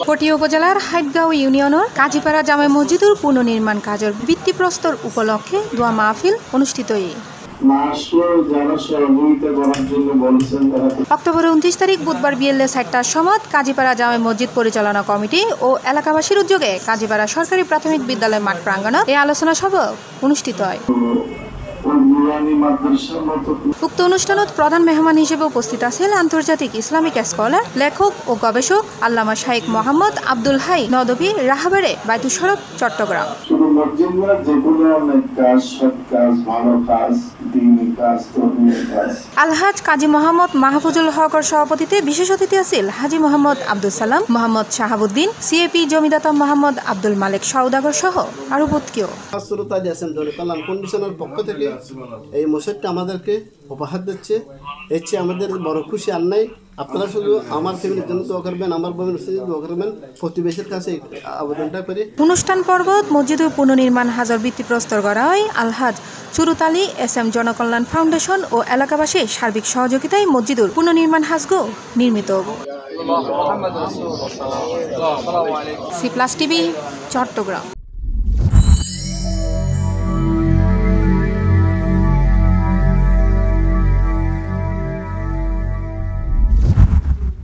পটিয়া উপজেলার হাইটগাঁও ইউনিয়নের কাজীপাড়া জামে মসজিদের পুনর্নির্মাণ কাজের ভিত্তিপ্রস্তর উপলক্ষে দোয়া মাহফিল অনুষ্ঠিত। অক্টোবরের 29 তারিখ বুধবার বিকেল 4টার সময় কাজীপাড়া জামে মসজিদ পরিচালনা কমিটি ও এলাকাবাসীর উদ্যোগে কাজীপাড়া সরকারি প্রাথমিক বিদ্যালয় মাঠ প্রাঙ্গণে এই আলোচনা সভা অনুষ্ঠিত হয়। উক্ত অনুষ্ঠানত প্রধান মেহমান হিসেবে উপস্থিত আছেন আন্তর্জাতিক ইসলামিক স্কলার, লেখক ও গবেষক আল্লামা শাইখ মোহাম্মদ আব্দুল হাই নদভী, রাহাবারে, বাইতুল সড়ক, চট্টগ্রাম। আলহাজ কাজী মোহাম্মদ মাহফুজুল হকর সভাপতিতে বিশেষ অতিথি আছেন হাজী মোহাম্মদ আব্দুল সালাম, মোহাম্মদ শাহাবুদ্দিন, সিএপি জমিদাতা মোহাম্মদ আব্দুল মালিক সওদাগর সহ আরো বহু পক্ষ থেকে এই মসজিদটা আমাদেরকে উপহার দিচ্ছে। এর চেয়ে আমাদের বড় খুশি আর নাই। আপনারা শুধু আমার ফ্যামিলির জন্য দোয়া করবেন, আমার বোনের জন্য দোয়া করবেন, প্রতিবেশীর কাছে আবেদনটা করি। অনুষ্ঠান পর্বত মসজিদের পুনর্নির্মাণ হাজার ভিত্তিপ্রস্তর করা হয় আলহাজ সুরুত আলী SM জনকল্যাণ ফাউন্ডেশন ও এলাকাবাসীর সার্বিক সহযোগিতায় মসজিদের পুনর্নির্মাণ হাজগো নির্মিত। C+ TV, Chittagong.